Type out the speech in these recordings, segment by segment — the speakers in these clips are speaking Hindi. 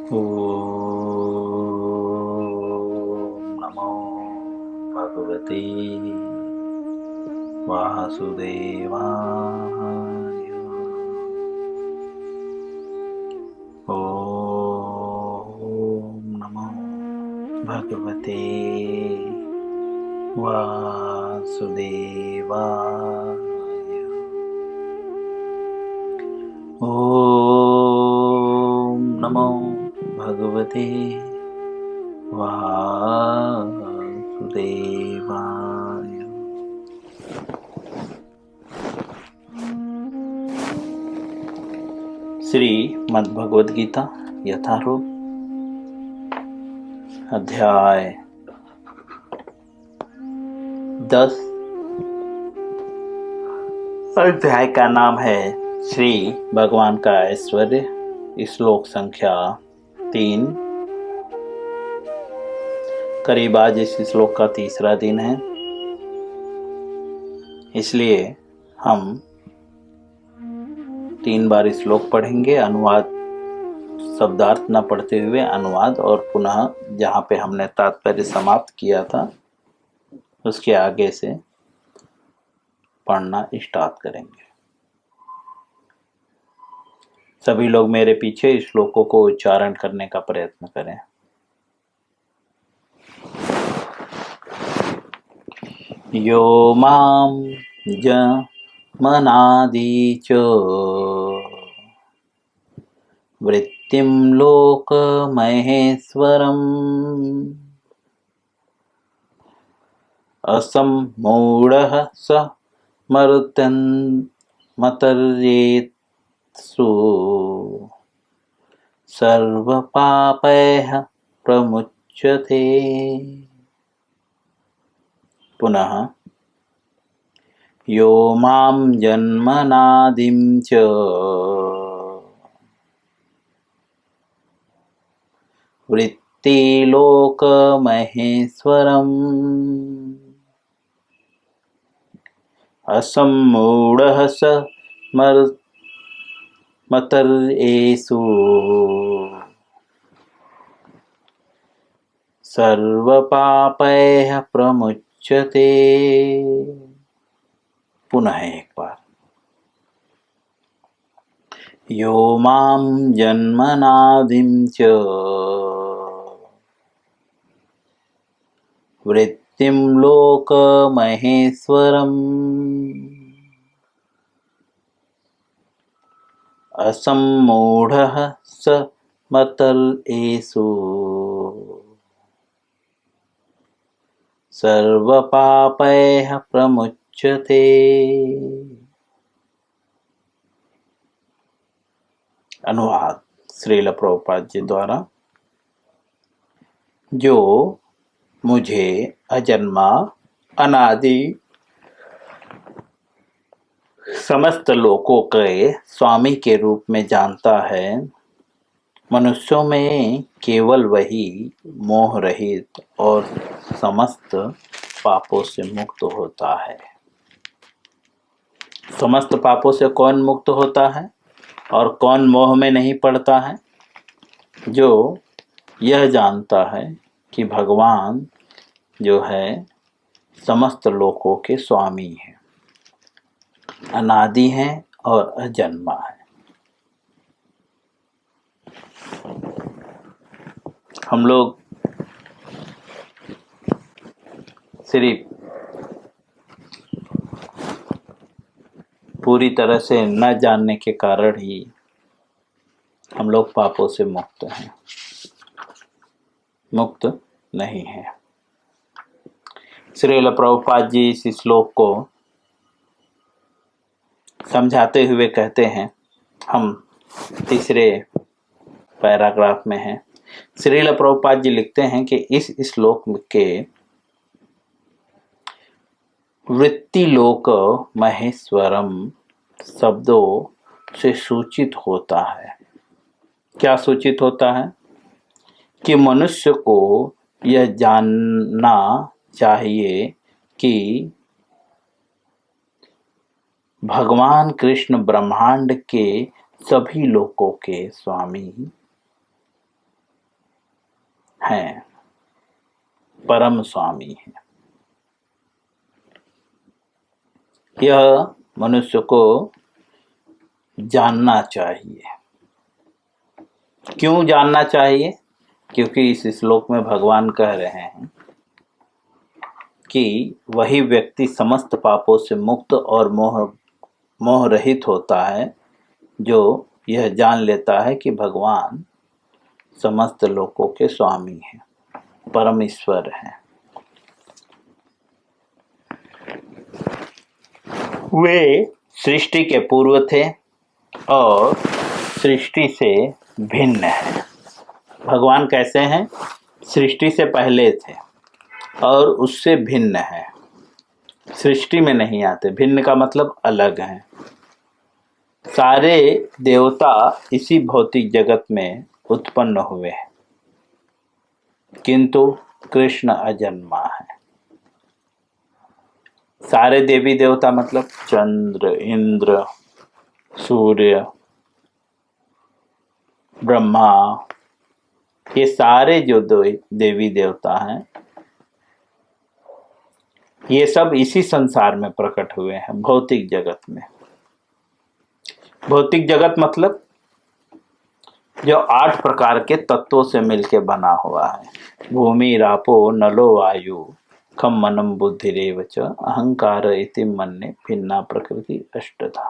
ॐ नमो भगवते वासुदेवाय। ॐ नमो भगवते वासुदेवाय। ॐ नमो भगवते वासुदेवाय। श्री मद्भगवद गीता यथारूप अध्याय 10। अध्याय का नाम है श्री भगवान का ऐश्वर्य। श्लोक संख्या 3। करीब आज इस श्लोक का तीसरा दिन है, इसलिए हम 3 बार श्लोक पढ़ेंगे। अनुवाद शब्दार्थ न पढ़ते हुए अनुवाद और पुनः जहाँ पे हमने तात्पर्य समाप्त किया था उसके आगे से पढ़ना स्टार्ट करेंगे। सभी लोग मेरे पीछे श्लोकों को उच्चारण करने का प्रयत्न करें। यो मां जमनादि च वृत्तिं लोकमहेश्वरम् असम्मूढः स मर्त्यन्मतर्येत्सु सर्वपापैः प्रमुच्यते। पुनः यो मां जन्मनादिं च वृत्तिलोकमहेश्वरम् असम्मूढः स मर्त्येषु सर्वपापैः प्रमुच्यते। पुनः एक बार। यो मां जन्मनादिं च वृत्तिं लोकमहेश्वरम् असम्मूढः स मर्त्येषु सर्वपापैः प्रमुच्यते। अनुवाद श्रील प्रभुपाद जी द्वारा। जो मुझे अजन्मा अनादि समस्त लोकों के स्वामी के रूप में जानता है, मनुष्यों में केवल वही मोह रहित और समस्त पापों से मुक्त होता है। समस्त पापों से कौन मुक्त होता है और कौन मोह में नहीं पड़ता है? जो यह जानता है कि भगवान जो है समस्त लोकों के स्वामी हैं, अनादि हैं और अजन्मा है। हम लोग सिर्फ पूरी तरह से न जानने के कारण ही हम लोग पापों से मुक्त हैं, मुक्त नहीं है। श्रील प्रभुपाद जी इस श्लोक को समझाते हुए कहते हैं, हम तीसरे पैराग्राफ में हैं। श्रील प्रभुपाद जी लिखते हैं कि इस श्लोक के वृत्तिलोक महेश्वरम शब्दों से सूचित होता है। क्या सूचित होता है? कि मनुष्य को यह जानना चाहिए कि भगवान कृष्ण ब्रह्मांड के सभी लोकों के स्वामी हैं, परम स्वामी हैं। यह मनुष्य को जानना चाहिए। क्यों जानना चाहिए? क्योंकि इस श्लोक में भगवान कह रहे हैं कि वही व्यक्ति समस्त पापों से मुक्त और मोह रहित होता है जो यह जान लेता है कि भगवान समस्त लोकों के स्वामी हैं, परमेश्वर हैं। वे सृष्टि के पूर्व थे और सृष्टि से भिन्न हैं। भगवान कैसे हैं? सृष्टि से पहले थे और उससे भिन्न है। सृष्टि में नहीं आते। भिन्न का मतलब अलग हैं। सारे देवता इसी भौतिक जगत में उत्पन्न हुए हैं, किंतु कृष्ण अजन्मा है। सारे देवी देवता मतलब चंद्र, इंद्र, सूर्य, ब्रह्मा, ये सारे जो देवी देवता हैं, ये सब इसी संसार में प्रकट हुए हैं, भौतिक जगत में। भौतिक जगत मतलब जो 8 प्रकार के तत्वों से मिलके बना हुआ है। भूमि, रापो, नलो, वायु, खम, मनम, बुद्धिरेव च अहंकार इति मन्ये भिन्ना प्रकृति अष्टधा।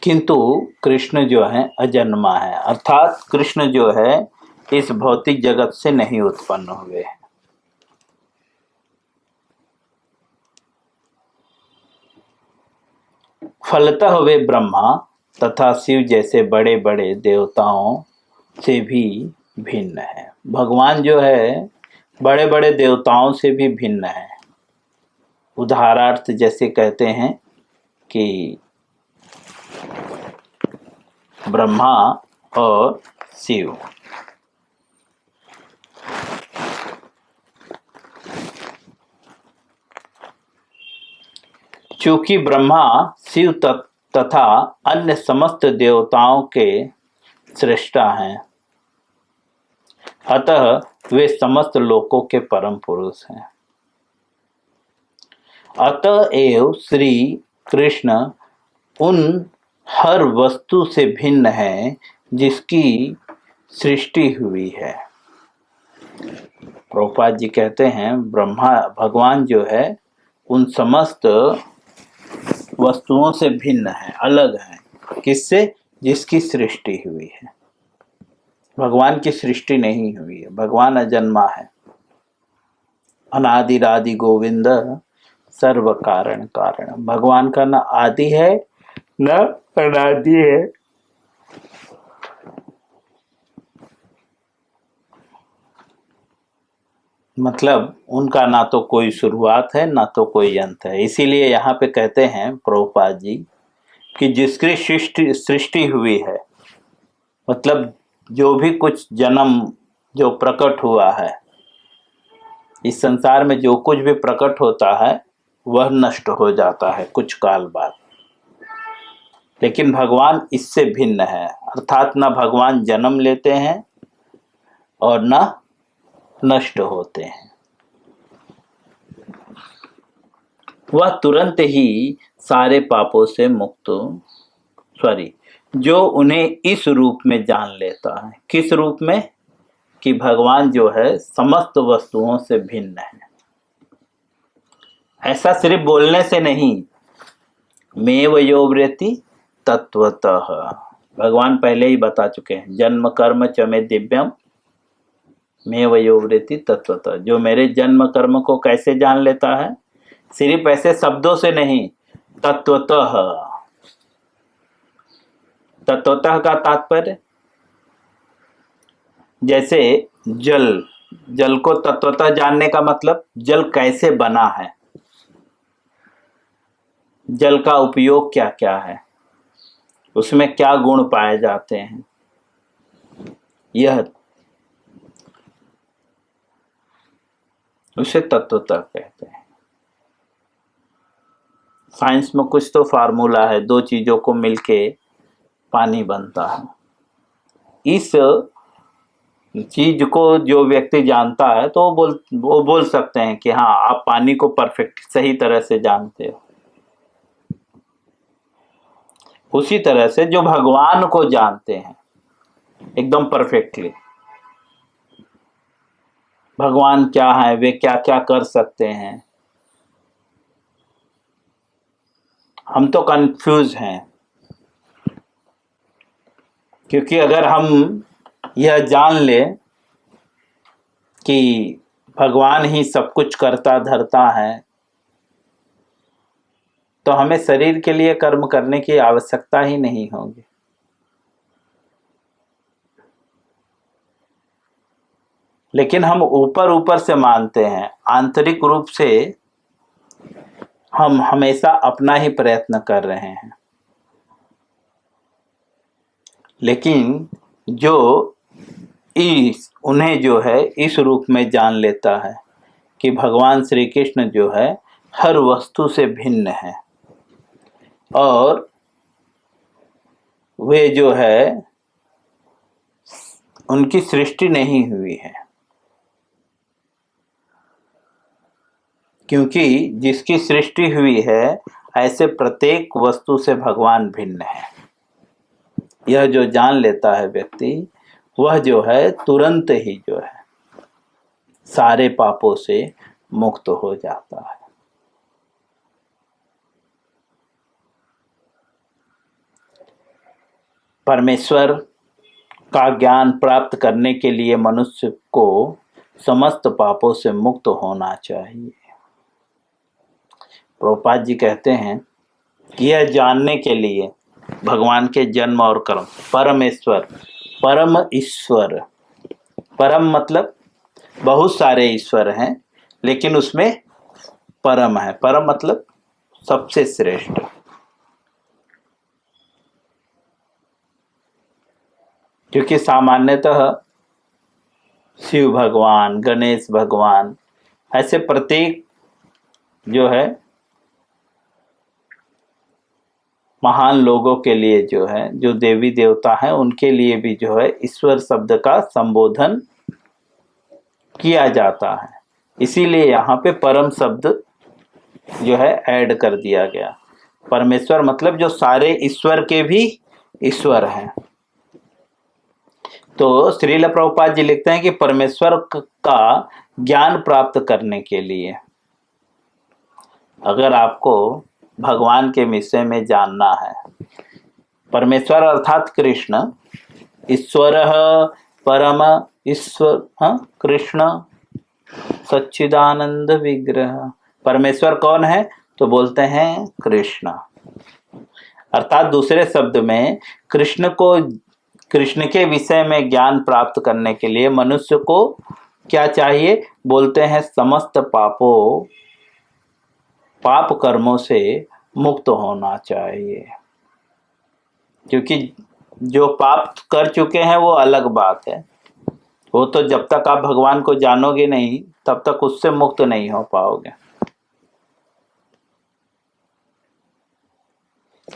किंतु कृष्ण जो है अजन्मा है, अर्थात कृष्ण जो है इस भौतिक जगत से नहीं उत्पन्न हुए हैं। फलतः वे ब्रह्मा तथा शिव जैसे बड़े बड़े देवताओं से भी भिन्न है। भगवान जो है बड़े बड़े देवताओं से भी भिन्न है। उदाहरणार्थ जैसे कहते हैं कि ब्रह्मा और शिव, चूंकि ब्रह्मा, शिव तथा अन्य समस्त देवताओं के सृष्टा हैं, अतः वे समस्त लोकों के परम पुरुष हैं। अतएव श्री कृष्ण उन हर वस्तु से भिन्न है जिसकी सृष्टि हुई है। प्रभुपाद जी कहते हैं भगवान जो है उन समस्त वस्तुओं से भिन्न है, अलग है। किससे? जिसकी सृष्टि हुई है। भगवान की सृष्टि नहीं हुई है। भगवान अजन्मा है। अनादिरादि गोविंद सर्व कारण कारण। भगवान का न आदि है न अनादि है। मतलब उनका ना तो कोई शुरुआत है ना तो कोई अंत है। इसीलिए यहाँ पे कहते हैं प्रभुपाद जी कि जिसकी सृष्टि हुई है, मतलब जो भी कुछ जन्म जो प्रकट हुआ है, इस संसार में जो कुछ भी प्रकट होता है वह नष्ट हो जाता है कुछ काल बाद। लेकिन भगवान इससे भिन्न है, अर्थात न भगवान जन्म लेते हैं और न नष्ट होते हैं। वह तुरंत ही सारे पापों से मुक्त, जो उन्हें इस रूप में जान लेता है। किस रूप में? कि भगवान जो है समस्त वस्तुओं से भिन्न है। ऐसा सिर्फ बोलने से नहीं, में वयोव्रति तत्वतः। भगवान पहले ही बता चुके हैं, जन्म कर्म च मे दिव्यम में वयोव्रति तत्वतः। जो मेरे जन्म कर्म को कैसे जान लेता है? सिर्फ ऐसे शब्दों से नहीं, तत्वतः। तत्वतः का तात्पर्य जैसे जल को तत्वतः जानने का मतलब जल कैसे बना है, जल का उपयोग क्या क्या है, उसमें क्या गुण पाए जाते हैं, यह उसे तत्वतः कहते हैं। साइंस में कुछ तो फार्मूला है, दो चीजों को मिलके पानी बनता है। इस चीज को जो व्यक्ति जानता है तो वो बोल सकते हैं कि हाँ आप पानी को परफेक्ट सही तरह से जानते हो। उसी तरह से जो भगवान को जानते हैं एकदम परफेक्टली, भगवान क्या है, वे क्या क्या कर सकते हैं, हम तो कंफ्यूज हैं। क्योंकि अगर हम यह जान ले कि भगवान ही सब कुछ करता धरता है, तो हमें शरीर के लिए कर्म करने की आवश्यकता ही नहीं होगी। लेकिन हम ऊपर ऊपर से मानते हैं, आंतरिक रूप से हम हमेशा अपना ही प्रयत्न कर रहे हैं। लेकिन जो उन्हें जो है इस रूप में जान लेता है कि भगवान श्री कृष्ण जो है हर वस्तु से भिन्न है और वे जो है उनकी सृष्टि नहीं हुई है, क्योंकि जिसकी सृष्टि हुई है ऐसे प्रत्येक वस्तु से भगवान भिन्न है। यह जो जान लेता है व्यक्ति, वह जो है तुरंत ही जो है सारे पापों से मुक्त हो जाता है। परमेश्वर का ज्ञान प्राप्त करने के लिए मनुष्य को समस्त पापों से मुक्त होना चाहिए। प्रभुपाद जी कहते हैं कि यह जानने के लिए भगवान के जन्म और कर्म, परमेश्वर, परम ईश्वर, परम मतलब बहुत सारे ईश्वर हैं लेकिन उसमें परम है। परम मतलब सबसे श्रेष्ठ। क्योंकि सामान्यतः शिव भगवान, गणेश भगवान, ऐसे प्रत्येक जो है महान लोगों के लिए जो है, जो देवी देवता हैं, उनके लिए भी जो है ईश्वर शब्द का संबोधन किया जाता है। इसीलिए यहाँ पे परम शब्द जो है ऐड कर दिया गया। परमेश्वर मतलब जो सारे ईश्वर के भी ईश्वर हैं। तो श्रील प्रभुपाद जी लिखते हैं कि परमेश्वर का ज्ञान प्राप्त करने के लिए, अगर आपको भगवान के विषय में जानना है, परमेश्वर अर्थात कृष्ण, ईश्वर परम ईश्वर, कृष्ण सच्चिदानंद विग्रह। परमेश्वर कौन है? तो बोलते हैं कृष्ण। अर्थात दूसरे शब्द में कृष्ण के विषय में ज्ञान प्राप्त करने के लिए मनुष्य को क्या चाहिए? बोलते हैं समस्त पाप कर्मों से मुक्त होना चाहिए। क्योंकि जो पाप कर चुके हैं वो अलग बात है, वो तो जब तक आप भगवान को जानोगे नहीं तब तक उससे मुक्त नहीं हो पाओगे।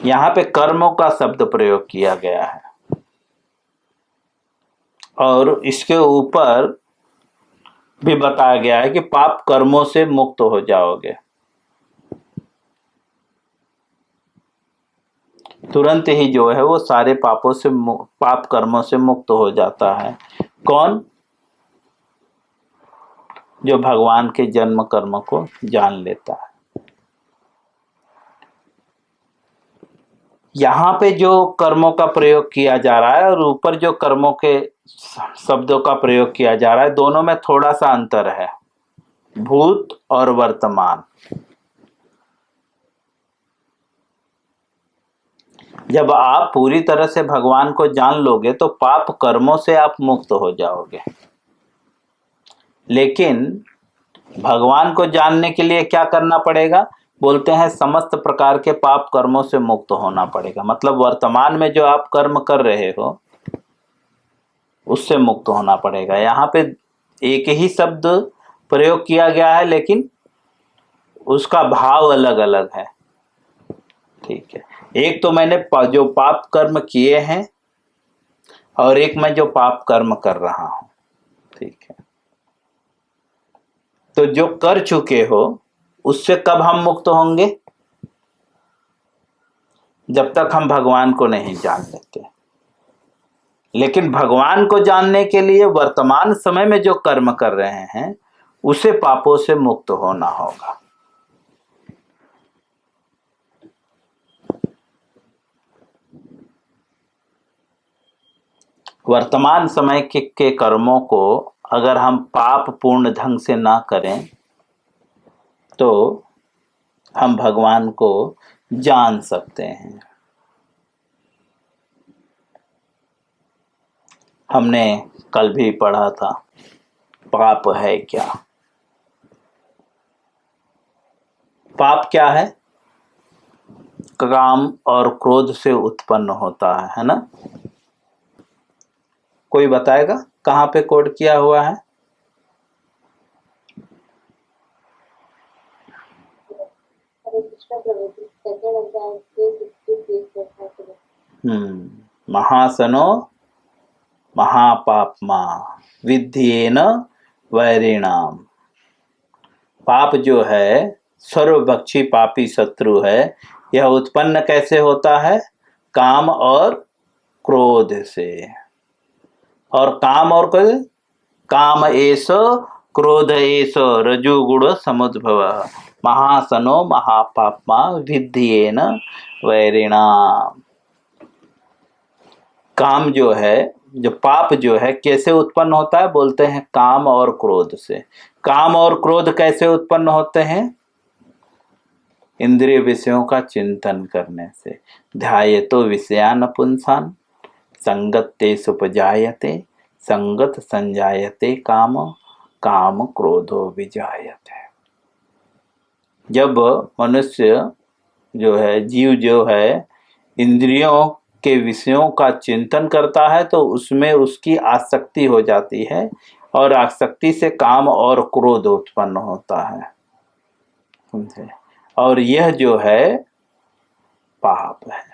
यहाँ पे कर्मों का शब्द प्रयोग किया गया है और इसके ऊपर भी बताया गया है कि पाप कर्मों से मुक्त हो जाओगे। तुरंत ही जो है वो सारे पाप कर्मों से मुक्त हो जाता है। कौन? जो भगवान के जन्म कर्म को जान लेता है। यहाँ पे जो कर्मों का प्रयोग किया जा रहा है और ऊपर जो कर्मों के शब्दों का प्रयोग किया जा रहा है, दोनों में थोड़ा सा अंतर है, भूत और वर्तमान। जब आप पूरी तरह से भगवान को जान लोगे तो पाप कर्मों से आप मुक्त हो जाओगे। लेकिन भगवान को जानने के लिए क्या करना पड़ेगा? बोलते हैं समस्त प्रकार के पाप कर्मों से मुक्त होना पड़ेगा। मतलब वर्तमान में जो आप कर्म कर रहे हो उससे मुक्त होना पड़ेगा। यहाँ पे एक ही शब्द प्रयोग किया गया है लेकिन उसका भाव अलग अलग है। ठीक है, एक तो मैंने जो पाप कर्म किए हैं और एक मैं जो पाप कर्म कर रहा हूं। ठीक है, तो जो कर चुके हो उससे कब हम मुक्त होंगे? जब तक हम भगवान को नहीं जान लेते। लेकिन भगवान को जानने के लिए वर्तमान समय में जो कर्म कर रहे हैं उसे पापों से मुक्त होना होगा। वर्तमान समय के कर्मों को अगर हम पाप पूर्ण ढंग से ना करें तो हम भगवान को जान सकते हैं। हमने कल भी पढ़ा था, पाप है क्या? पाप क्या है? काम और क्रोध से उत्पन्न होता है ना? कोई बताएगा कहाँ पे कोड किया हुआ है? महासनो महापापमा विद्येन वैरिणाम। पाप जो है सर्वभक्षी पापी शत्रु है। यह उत्पन्न कैसे होता है? काम और क्रोध से। और काम और क्रोध, काम एष क्रोध एष रजोगुण समुद्भव महासनो महापापमा विद्येन वैरिणाम। काम जो है, जो पाप जो है कैसे उत्पन्न होता है? बोलते हैं काम और क्रोध से। काम और क्रोध कैसे उत्पन्न होते हैं? इंद्रिय विषयों का चिंतन करने से। ध्यायतो विषयान पुंसान संगते सुपजायते संगत संजायते काम काम क्रोधो विजायते। जब मनुष्य जो है, जीव जो है, इंद्रियों के विषयों का चिंतन करता है तो उसमें उसकी आसक्ति हो जाती है और आसक्ति से काम और क्रोध उत्पन्न होता है। समझे? और यह जो है पाप है।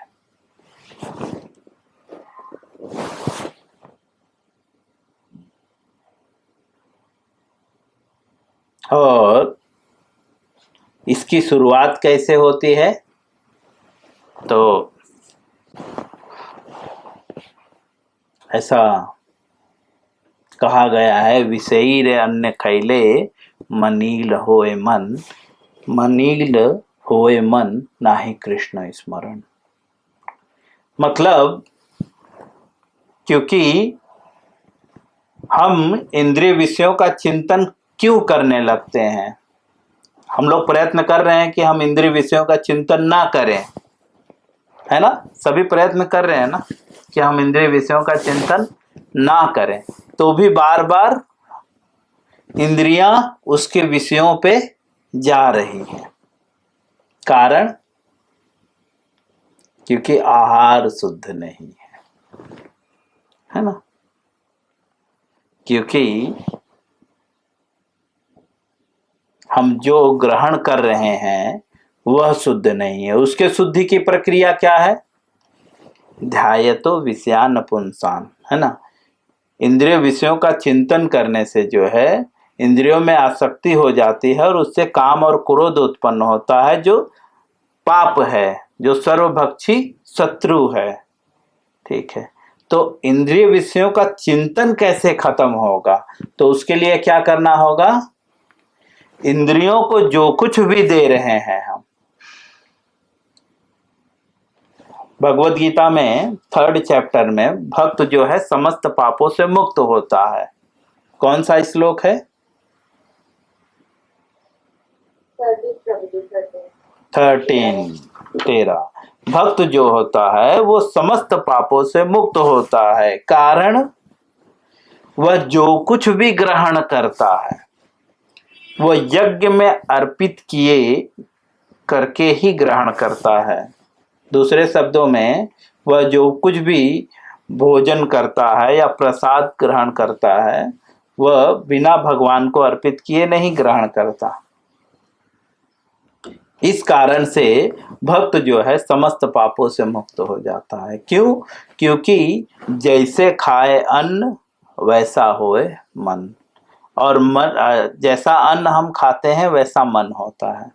और इसकी शुरुआत कैसे होती है? तो ऐसा कहा गया है, विषयी रे अन्य खैले मनील होए मन, मनील होए मन नाही कृष्ण स्मरण। मतलब क्योंकि हम इंद्रिय विषयों का चिंतन क्यों करने लगते हैं? हम लोग प्रयत्न कर रहे हैं कि हम इंद्रिय विषयों का चिंतन ना करें, है ना? सभी प्रयत्न कर रहे हैं ना कि हम इंद्रिय विषयों का चिंतन ना करें, तो भी बार बार इंद्रियां उसके विषयों पे जा रही हैं। कारण क्योंकि आहार शुद्ध नहीं है ना? क्योंकि हम जो ग्रहण कर रहे हैं वह शुद्ध नहीं है। उसके शुद्धि की प्रक्रिया क्या है? ध्यायतो विषयान पुंसान, है ना? इंद्रिय विषयों का चिंतन करने से जो है इंद्रियों में आसक्ति हो जाती है और उससे काम और क्रोध उत्पन्न होता है, जो पाप है, जो सर्वभक्षी शत्रु है। ठीक है, तो इंद्रिय विषयों का चिंतन कैसे खत्म होगा? तो उसके लिए क्या करना होगा? इंद्रियों को जो कुछ भी दे रहे हैं हम, भगवत गीता में 3rd चैप्टर में भक्त जो है समस्त पापों से मुक्त होता है। कौन सा श्लोक है? 13 भक्त जो होता है वो समस्त पापों से मुक्त होता है। कारण वह जो कुछ भी ग्रहण करता है वह यज्ञ में अर्पित किए करके ही ग्रहण करता है। दूसरे शब्दों में, वह जो कुछ भी भोजन करता है या प्रसाद ग्रहण करता है वह बिना भगवान को अर्पित किए नहीं ग्रहण करता। इस कारण से भक्त जो है समस्त पापों से मुक्त हो जाता है। क्यों? क्योंकि जैसे खाए अन्न वैसा होए मन, और मन जैसा अन्न हम खाते हैं वैसा मन होता है।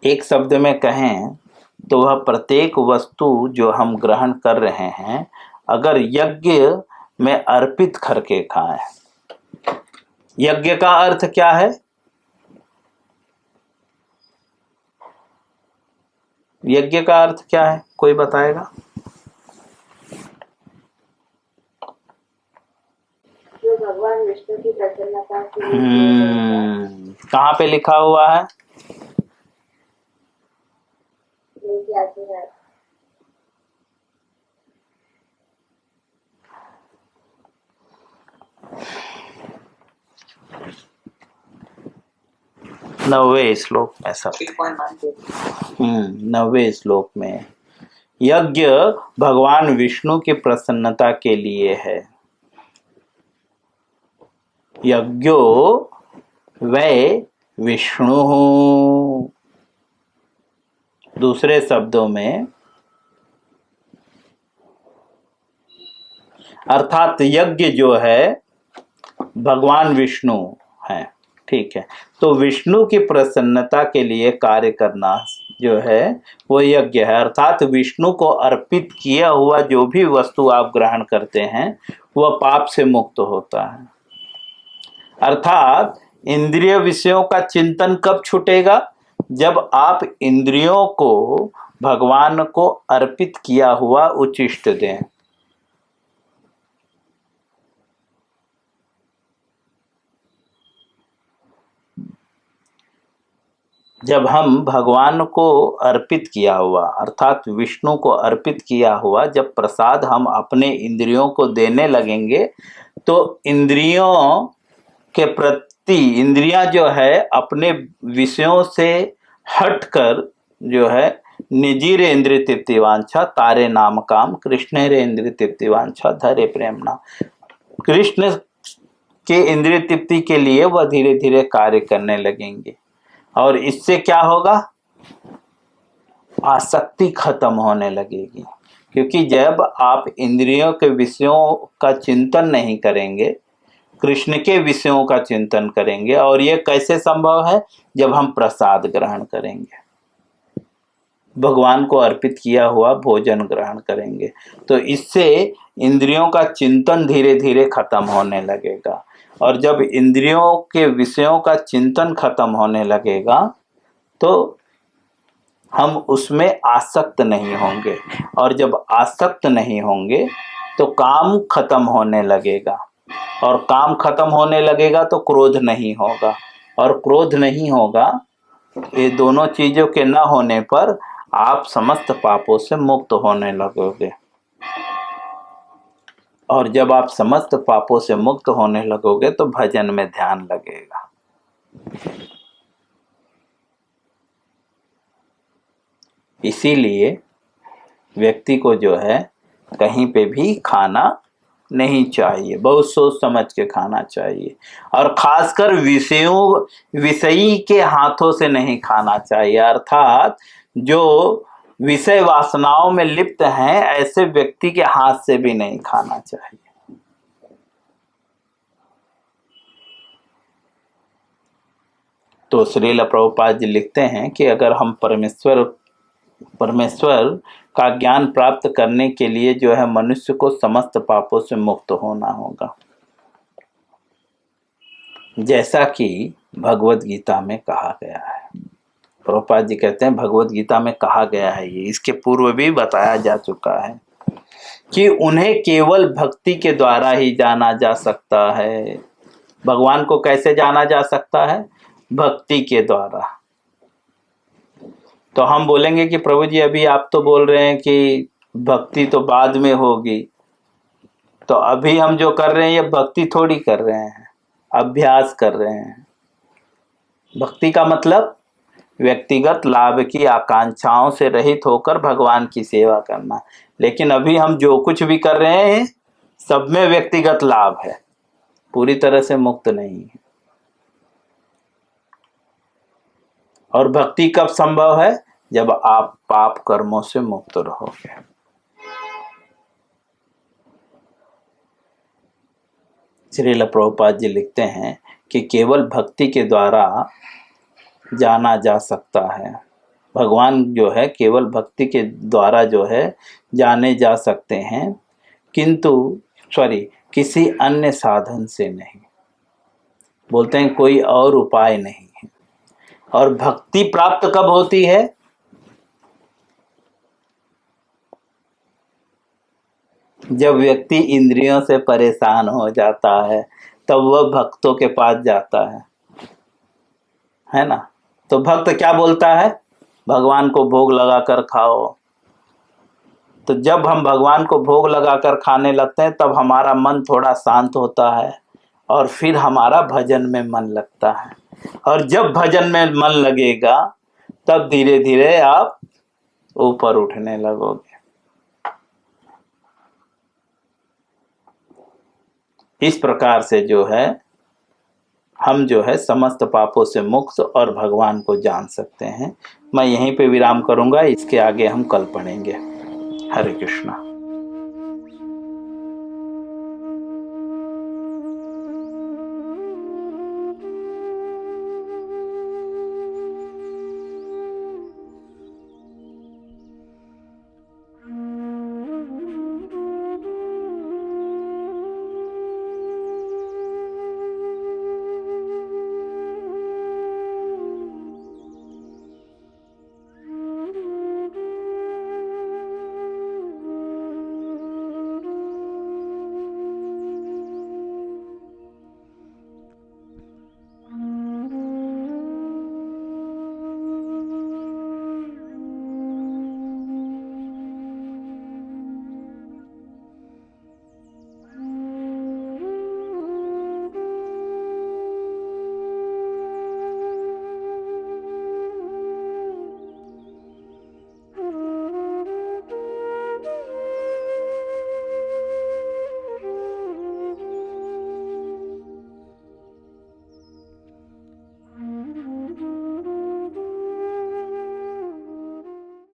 एक शब्द में कहें तो वह प्रत्येक वस्तु जो हम ग्रहण कर रहे हैं, अगर यज्ञ में अर्पित करके खाएं। यज्ञ का अर्थ क्या है? यज्ञ का अर्थ क्या है, कोई बताएगा? जो भगवान विष्णु की प्रसन्नता के लिए कहाँ पे लिखा हुआ है? नौवे श्लोक में सब 9वें श्लोक में यज्ञ भगवान विष्णु की प्रसन्नता के लिए है। यज्ञो वै विष्णु। दूसरे शब्दों में अर्थात यज्ञ जो है भगवान विष्णु है, ठीक है। तो विष्णु की प्रसन्नता के लिए कार्य करना जो है वो यज्ञ है। अर्थात विष्णु को अर्पित किया हुआ जो भी वस्तु आप ग्रहण करते हैं वह पाप से मुक्त होता है। अर्थात इंद्रिय विषयों का चिंतन कब छूटेगा? जब आप इंद्रियों को भगवान को अर्पित किया हुआ उच्छिष्ट दें। जब हम भगवान को अर्पित किया हुआ अर्थात विष्णु को अर्पित किया हुआ जब प्रसाद हम अपने इंद्रियों को देने लगेंगे तो इंद्रियों के प्रति इंद्रियां जो है अपने विषयों से हटकर जो है निजी रे इंद्रिय तृप्ति वांछा तारे नाम काम कृष्ण रे इंद्रिय तृप्ति वांछा धरे प्रेमना। कृष्ण के इंद्रिय तृप्ति के लिए वह धीरे धीरे कार्य करने लगेंगे और इससे क्या होगा? आसक्ति खत्म होने लगेगी। क्योंकि जब आप इंद्रियों के विषयों का चिंतन नहीं करेंगे, कृष्ण के विषयों का चिंतन करेंगे, और ये कैसे संभव है? जब हम प्रसाद ग्रहण करेंगे, भगवान को अर्पित किया हुआ भोजन ग्रहण करेंगे, तो इससे इंद्रियों का चिंतन धीरे धीरे खत्म होने लगेगा। और जब इंद्रियों के विषयों का चिंतन खत्म होने लगेगा तो हम उसमें आसक्त नहीं होंगे, और जब आसक्त नहीं होंगे तो काम खत्म होने लगेगा, और काम खत्म होने लगेगा तो क्रोध नहीं होगा, और क्रोध नहीं होगा। ये दोनों चीजों के न होने पर आप समस्त पापों से मुक्त होने लगोगे, और जब आप समस्त पापों से मुक्त होने लगोगे तो भजन में ध्यान लगेगा। इसीलिए व्यक्ति को जो है कहीं पे भी खाना नहीं चाहिए, बहुत सोच समझ के खाना चाहिए, और खासकर विषयी के हाथों से नहीं खाना चाहिए। अर्थात जो विषय वासनाओं में लिप्त हैं ऐसे व्यक्ति के हाथ से भी नहीं खाना चाहिए। तो श्रील प्रभुपाद जी लिखते हैं कि अगर हम परमेश्वर का ज्ञान प्राप्त करने के लिए जो है मनुष्य को समस्त पापों से मुक्त होना होगा, जैसा कि भगवत गीता में कहा गया है। प्रभुपाद जी कहते हैं भगवत गीता में कहा गया है, ये इसके पूर्व भी बताया जा चुका है कि उन्हें केवल भक्ति के द्वारा ही जाना जा सकता है। भगवान को कैसे जाना जा सकता है? भक्ति के द्वारा। तो हम बोलेंगे कि प्रभु जी अभी आप तो बोल रहे हैं कि भक्ति तो बाद में होगी, तो अभी हम जो कर रहे हैं ये भक्ति थोड़ी कर रहे हैं, अभ्यास कर रहे हैं। भक्ति का मतलब व्यक्तिगत लाभ की आकांक्षाओं से रहित होकर भगवान की सेवा करना। लेकिन अभी हम जो कुछ भी कर रहे हैं सब में व्यक्तिगत लाभ है, पूरी तरह से मुक्त नहीं है। और भक्ति कब संभव है? जब आप पाप कर्मों से मुक्त रहोगे। श्रील प्रभुपाद जी लिखते हैं कि केवल भक्ति के द्वारा जाना जा सकता है। भगवान जो है केवल भक्ति के द्वारा जो है जाने जा सकते हैं, किंतु किसी अन्य साधन से नहीं। बोलते हैं कोई और उपाय नहीं है। और भक्ति प्राप्त कब होती है? जब व्यक्ति इंद्रियों से परेशान हो जाता है, तब वह भक्तों के पास जाता है ना। तो भक्त क्या बोलता है? भगवान को भोग लगाकर खाओ। तो जब हम भगवान को भोग लगाकर खाने लगते हैं, तब हमारा मन थोड़ा शांत होता है और फिर हमारा भजन में मन लगता है। और जब भजन में मन लगेगा, तब धीरे धीरे आप ऊपर उठने लगोगे। इस प्रकार से जो है हम जो है समस्त पापों से मुक्त और भगवान को जान सकते हैं। मैं यहीं पे विराम करूंगा, इसके आगे हम कल पढ़ेंगे। हरे कृष्णा।